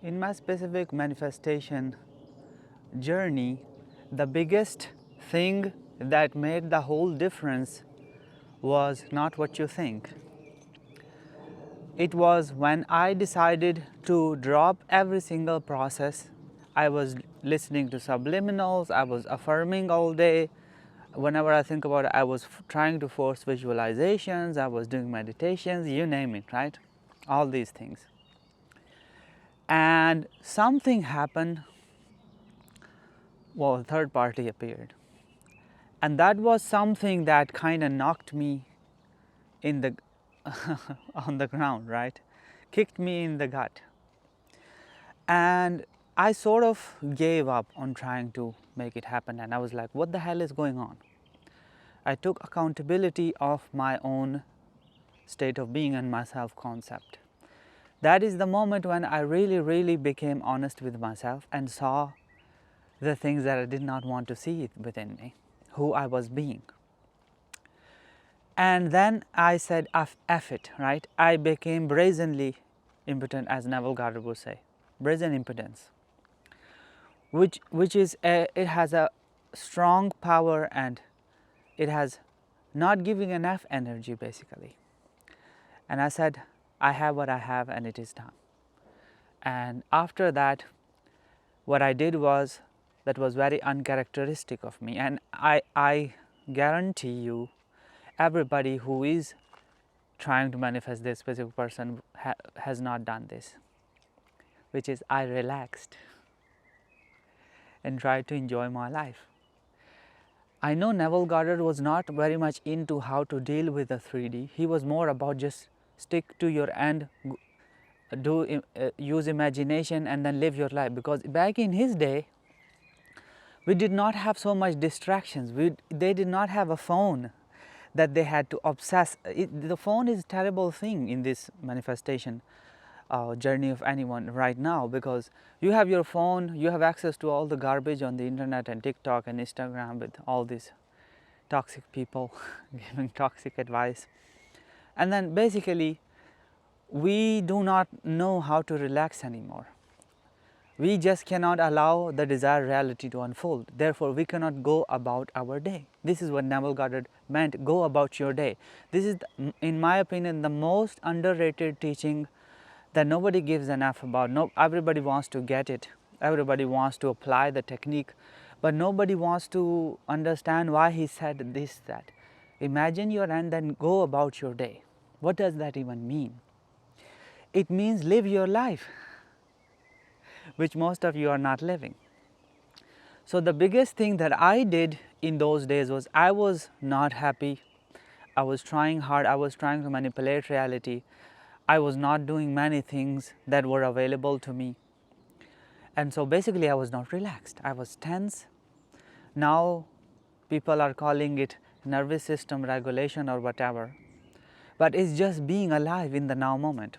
In my specific manifestation journey, the biggest thing that made the whole difference was not what you think. It was when I decided to drop every single process. I was listening to subliminals, I was affirming all day. Whenever I think about it, I was trying to force visualizations, I was doing meditations, you name it, right? All these things. And something happened. Well, a third party appeared. And that was something that kind of knocked me in the on the ground, right? Kicked me in the gut. And I sort of gave up on trying to make it happen, and I was like, what the hell is going on? I took accountability of my own state of being and my self concept. That is the moment when I really became honest with myself and saw the things that I did not want to see within me, who I was being. And then I said, F it, right? I became brazenly impotent, as Neville Goddard would say, brazen impotence, which is it has a strong power, and it has not giving enough energy basically. And I said, I have what I have, and it is done. And after that, what I did was, that was very uncharacteristic of me, and I guarantee you, everybody who is trying to manifest this specific person has not done this, which is I relaxed and tried to enjoy my life. I know Neville Goddard was not very much into how to deal with the 3D. He was more about just stick to your end, use imagination, and then live your life. Because back in his day, we did not have so much distractions. They did not have a phone that they had to obsess. The phone is a terrible thing in this manifestation journey of anyone right now, because you have your phone, you have access to all the garbage on the internet and TikTok and Instagram with all these toxic people giving toxic advice. And then basically, we do not know how to relax anymore. We just cannot allow the desired reality to unfold. Therefore, we cannot go about our day. This is what Neville Goddard meant, go about your day. This is, in my opinion, the most underrated teaching that nobody gives enough about. No, everybody wants to get it. Everybody wants to apply the technique, but nobody wants to understand why he said this, that. Imagine your end, then go about your day. What does that even mean? It means live your life, which most of you are not living. So the biggest thing that I did in those days was, I was not happy. I was trying hard. I was trying to manipulate reality. I was not doing many things that were available to me. And so basically I was not relaxed. I was tense. Now people are calling it nervous system regulation or whatever. But it's just being alive in the now moment.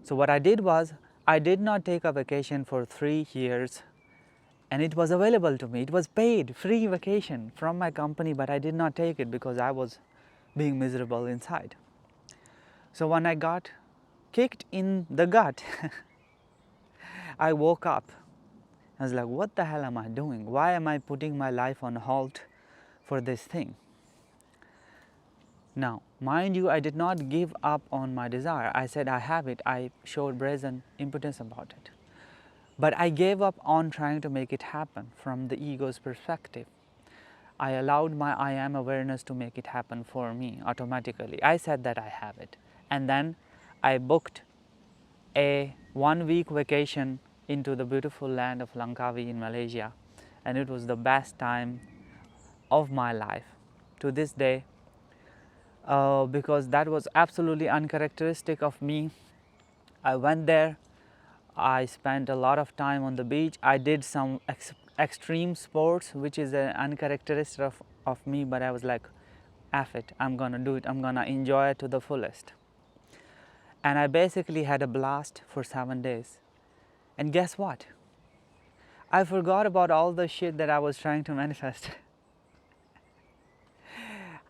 So what I did was, I did not take a vacation for 3 years, and it was available to me. It was paid, free vacation from my company, but I did not take it because I was being miserable inside. So when I got kicked in the gut, I woke up. I was like, what the hell am I doing? Why am I putting my life on halt for this thing? Now, mind you, I did not give up on my desire. I said I have it. I showed brazen impotence about it. But I gave up on trying to make it happen from the ego's perspective. I allowed my I am awareness to make it happen for me automatically. I said that I have it. And then I booked a 1-week vacation into the beautiful land of Langkawi in Malaysia. And it was the best time of my life to this day, because that was absolutely uncharacteristic of me. I went there. I spent a lot of time on the beach. I did some extreme sports, which is an uncharacteristic of me, but I was like, F it, I'm gonna do it. I'm gonna enjoy it to the fullest. And I basically had a blast for 7 days. And guess what? I forgot about all the shit that I was trying to manifest.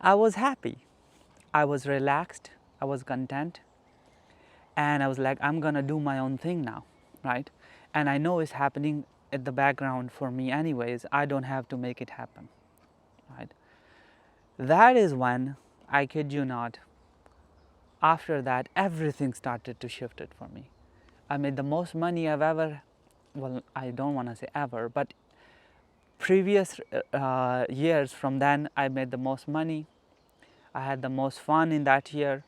I was happy. I was relaxed. I was content. And I was like, I'm gonna do my own thing now. right? And I know it's happening at the background for me anyways. I don't have to make it happen, right? That is when, I kid you not, after that everything started to shift it for me. I made the most money I've ever, well, I don't want to say ever, but previous years from then I made the most money. I had the most fun in that year.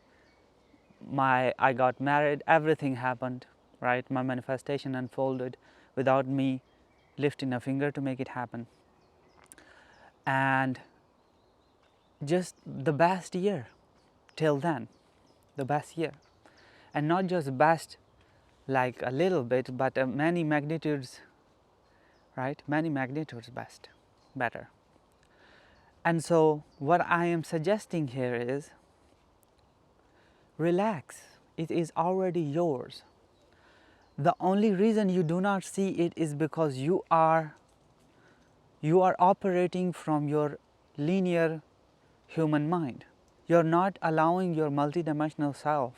I got married, everything happened, right? My manifestation unfolded without me lifting a finger to make it happen. And just the best year till then, the best year. And not just best like a little bit, but many magnitudes, right? Many magnitudes better. And so what I am suggesting here is relax. It is already yours. The only reason you do not see it is because you are operating from your linear human mind. You're not allowing your multidimensional self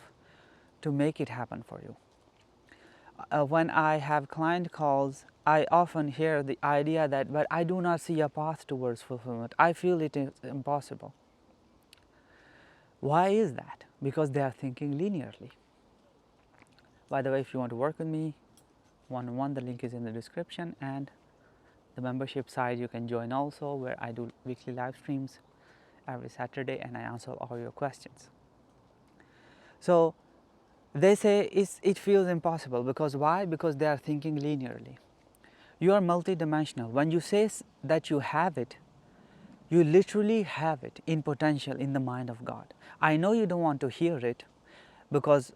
to make it happen for you. When I have client calls, I often hear the idea that, but I do not see a path towards fulfillment. I feel it is impossible. Why is that? Because they are thinking linearly. By the way, if you want to work with me one-on-one, the link is in the description, and the membership side you can join also, where I do weekly live streams every Saturday and I answer all your questions. So they say it feels impossible because why? Because they are thinking linearly. You are multidimensional. When you say that you have it, you literally have it in potential in the mind of God. I know you don't want to hear it because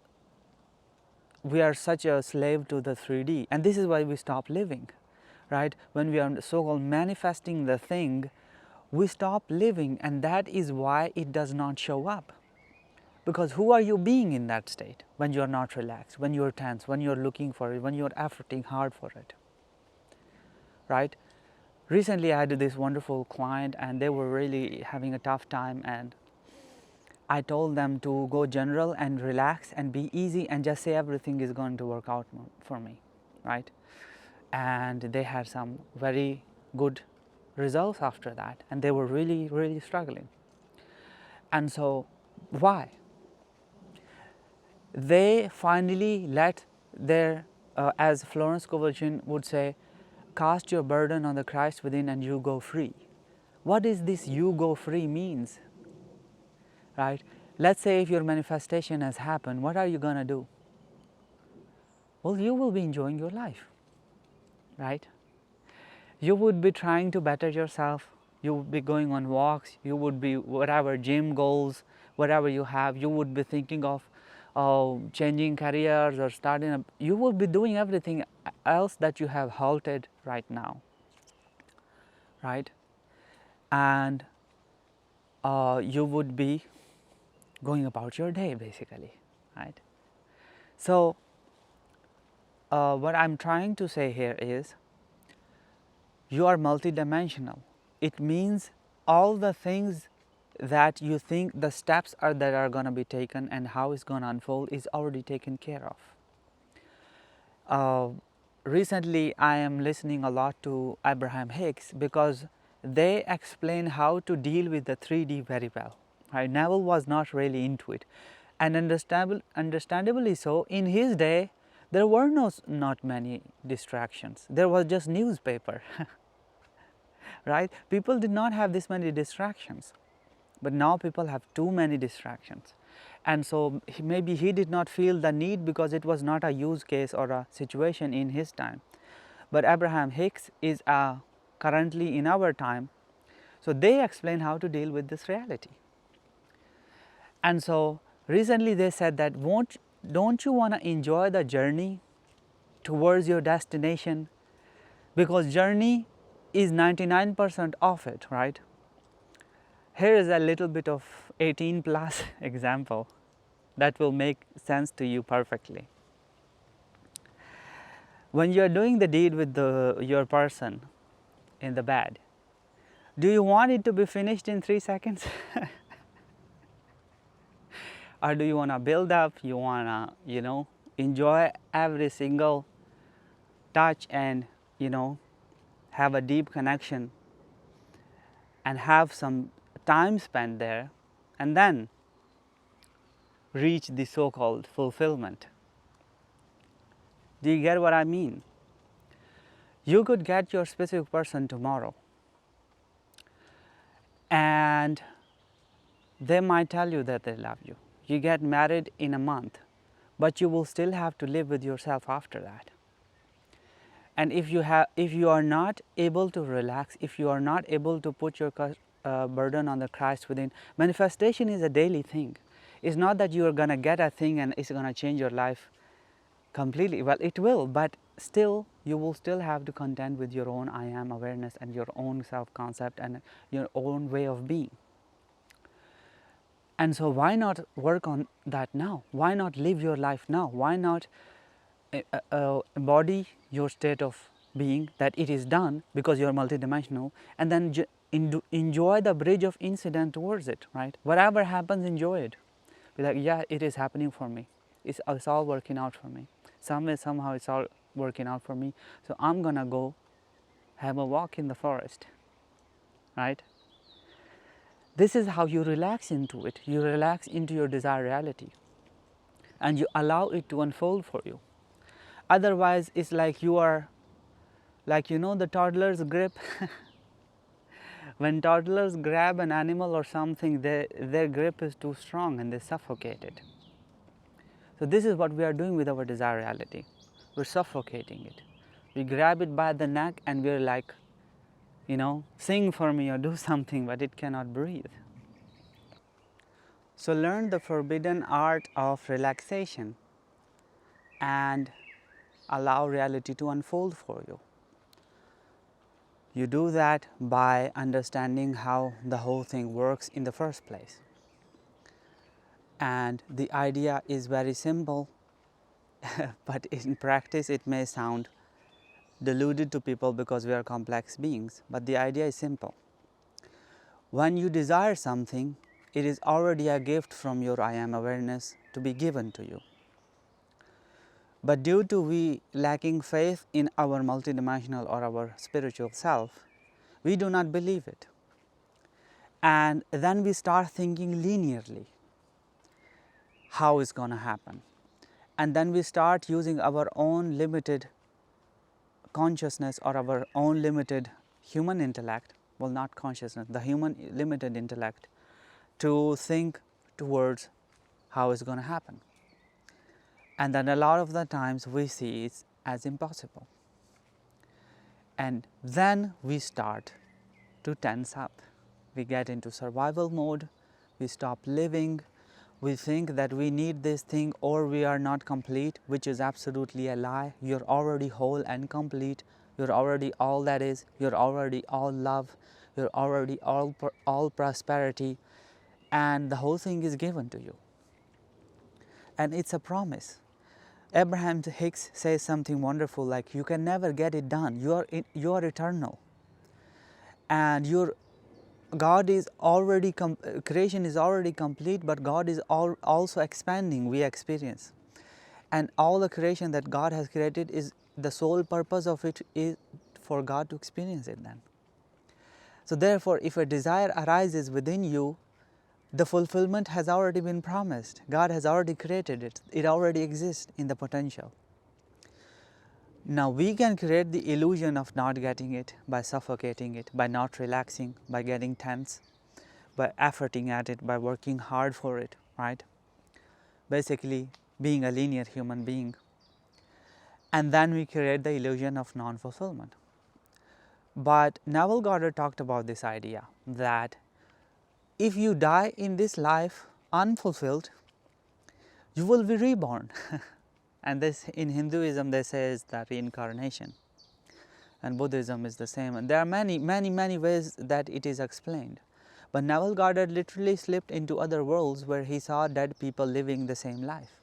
we are such a slave to the 3D, and this is why we stop living, right? When we are so-called manifesting the thing, we stop living, and that is why it does not show up. Because who are you being in that state when you are not relaxed, when you are tense, when you are looking for it, when you are efforting hard for it, right? Recently I had this wonderful client and they were really having a tough time, and I told them to go general and relax and be easy and just say everything is going to work out for me, right? And they had some very good results after that, and they were really struggling. And so why? They finally let their, as Florence Scovel would say, cast your burden on the Christ within and you go free. What is this you go free means? Right? Let's say if your manifestation has happened, what are you going to do? Well, you will be enjoying your life, right? You would be trying to better yourself. You would be going on walks. You would be whatever gym goals, whatever you have, you would be thinking of changing careers or starting a, you would be doing everything else that you have halted right now, right? And you would be going about your day basically, right? So what I'm trying to say here is you are multidimensional. It means all the things that you think the steps are that are going to be taken and how it's going to unfold is already taken care of. Recently I am listening a lot to Abraham Hicks because they explain how to deal with the 3D very well. Right? Neville was not really into it, and understandably so. In his day there were not many distractions. There was just newspaper. Right? People did not have this many distractions, but now people have too many distractions. And so maybe he did not feel the need because it was not a use case or a situation in his time. But Abraham Hicks is currently in our time. So they explain how to deal with this reality. And so recently they said that don't you want to enjoy the journey towards your destination? Because journey is 99% of it, right? Here is a little bit of 18 plus example that will make sense to you perfectly. When you are doing the deed with your person in the bed, do you want it to be finished in 3 seconds? Or do you want to build up, you want to, enjoy every single touch and have a deep connection and have some time spent there, and then reach the so-called fulfillment. Do you get what I mean? You could get your specific person tomorrow, and they might tell you that they love you. You get married in a month, but you will still have to live with yourself after that. And if you are not able to relax, if you are not able to put your burden on the Christ within, manifestation is a daily thing. It's not that you are going to get a thing and it's going to change your life completely. Well, it will, but still you will still have to contend with your own I am awareness and your own self-concept and your own way of being. And so why not work on that now? Why not live your life now? Why not embody your state of being, that it is done because you are multidimensional, and then enjoy the bridge of incident towards it, right? Whatever happens, enjoy it. Be like, yeah, it is happening for me. It's all working out for me. Somehow it's all working out for me. So I'm gonna go have a walk in the forest, right? This is how you relax into it. You relax into your desired reality and you allow it to unfold for you. Otherwise, it's like you are, like the toddler's grip. When toddlers grab an animal or something, their grip is too strong and they suffocate it. So this is what we are doing with our desired reality. We're suffocating it. We grab it by the neck and we're like, sing for me or do something, but it cannot breathe. So learn the forbidden art of relaxation and allow reality to unfold for you. You do that by understanding how the whole thing works in the first place. And the idea is very simple, but in practice it may sound deluded to people because we are complex beings. But the idea is simple. When you desire something, it is already a gift from your I am awareness to be given to you. But due to we lacking faith in our multidimensional or our spiritual self, we do not believe it. And then we start thinking linearly how it's going to happen. And then we start using our own limited consciousness or our own limited human intellect, well, not consciousness, the human limited intellect, to think towards how it's going to happen. And then a lot of the times we see it as impossible. And then we start to tense up. We get into survival mode, we stop living, we think that we need this thing or we are not complete, which is absolutely a lie. You're already whole and complete, you're already all that is, you're already all love, you're already all prosperity, and the whole thing is given to you. And it's a promise. Abraham Hicks says something wonderful like, you can never get it done. You are eternal. And God is already, creation is already complete, but God is also expanding, we experience. And all the creation that God has created, is the sole purpose of it is for God to experience it then. So therefore, if a desire arises within you, the fulfillment has already been promised. God has already created it. It already exists in the potential. Now we can create the illusion of not getting it by suffocating it, by not relaxing, by getting tense, by efforting at it, by working hard for it, right? Basically being a linear human being. And then we create the illusion of non-fulfillment. But Neville Goddard talked about this idea that if you die in this life unfulfilled, you will be reborn. And this, in Hinduism, they say is the reincarnation. And Buddhism is the same. And there are many ways that it is explained. But Neville Goddard literally slipped into other worlds where he saw dead people living the same life.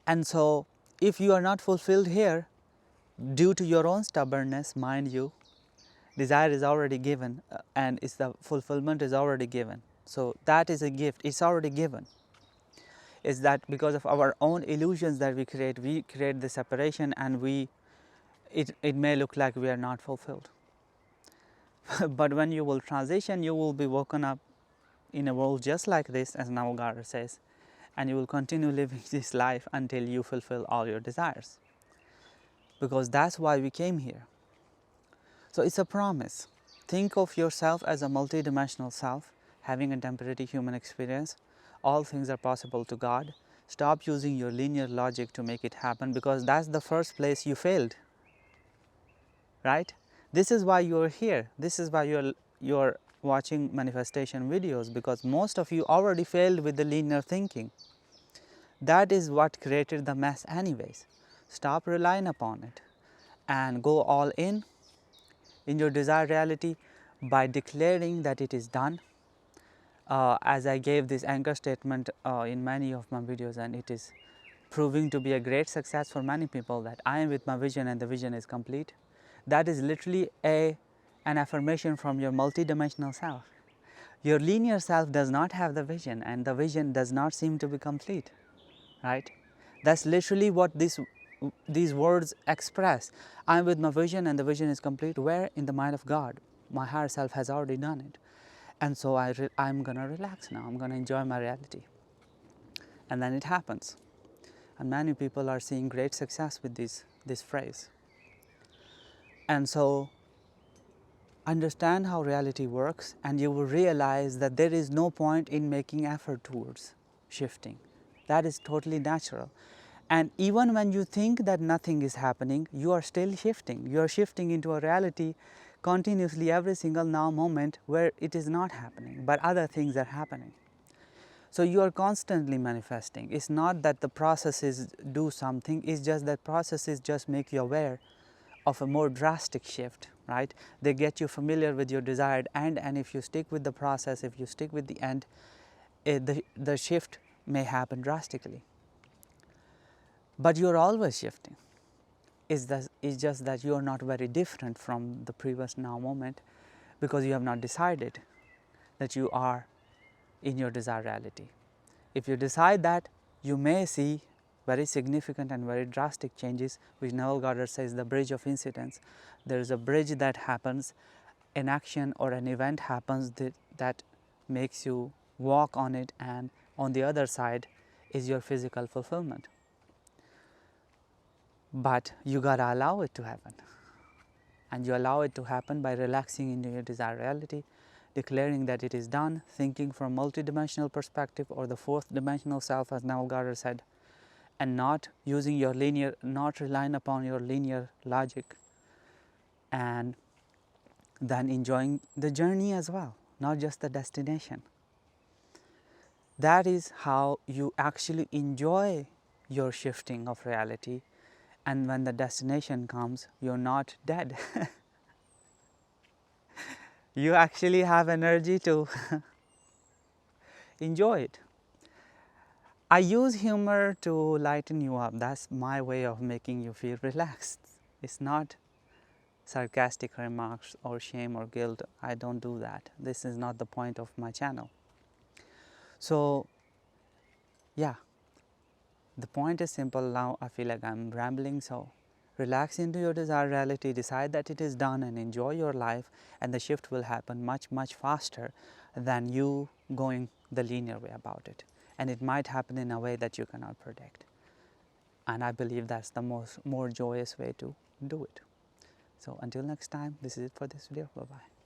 And so, if you are not fulfilled here, due to your own stubbornness, mind you, desire is already given, and the fulfillment is already given. So that is a gift, it's already given. is that because of our own illusions that we create the separation, and it may look like we are not fulfilled. But when you will transition, you will be woken up in a world just like this, as Navagara says, and you will continue living this life until you fulfill all your desires, because that's why we came here. So it's a promise. Think of yourself as a multidimensional self having a temporary human experience. All things are possible to God. Stop using your linear logic to make it happen, because that's the first place you failed, right? This is why you're here. This is why you're watching manifestation videos, because most of you already failed with the linear thinking. That is what created the mess anyways. Stop relying upon it and go all in your desired reality by declaring that it is done. As I gave this anchor statement in many of my videos, and it is proving to be a great success for many people, that I am with my vision and the vision is complete. That is literally an affirmation from your multidimensional self. Your linear self does not have the vision, and the vision does not seem to be complete, right? That's literally what these words express. I am with my vision and the vision is complete. Where? In the mind of God. My higher self has already done it. And so I'm going to relax now. I'm going to enjoy my reality. And then it happens. And many people are seeing great success with this phrase. And so understand how reality works, and you will realize that there is no point in making effort towards shifting. That is totally natural. And even when you think that nothing is happening, you are still shifting. You are shifting into a reality continuously every single now moment where it is not happening, but other things are happening. So you are constantly manifesting. It's not that the processes do something, it's just that processes just make you aware of a more drastic shift, right? They get you familiar with your desired end, and if you stick with the process, if you stick with the end, the shift may happen drastically. But you are always shifting. It's just that you are not very different from the previous now moment, because you have not decided that you are in your desired reality. If you decide that, you may see very significant and very drastic changes, which Neville Goddard says the bridge of incidents. There is a bridge that happens, an action or an event happens that makes you walk on it, and on the other side is your physical fulfillment. But you gotta allow it to happen, and you allow it to happen by relaxing into your desired reality, declaring that it is done, thinking from multidimensional perspective or the fourth dimensional self, as Neville Goddard said, and not using your linear, not relying upon your linear logic, and then enjoying the journey as well, not just the destination. That is how you actually enjoy your shifting of reality, and when the destination comes, you're not dead. You actually have energy to enjoy it. I use humor to lighten you up. That's my way of making you feel relaxed. It's not sarcastic remarks or shame or guilt. I don't do that. This is not the point of my channel. So, yeah, the point is simple. Now I feel like I'm rambling, so relax into your desired reality, decide that it is done, and enjoy your life, and the shift will happen much, much faster than you going the linear way about it. And it might happen in a way that you cannot predict. And I believe that's the more joyous way to do it. So until next time, this is it for this video. Bye-bye.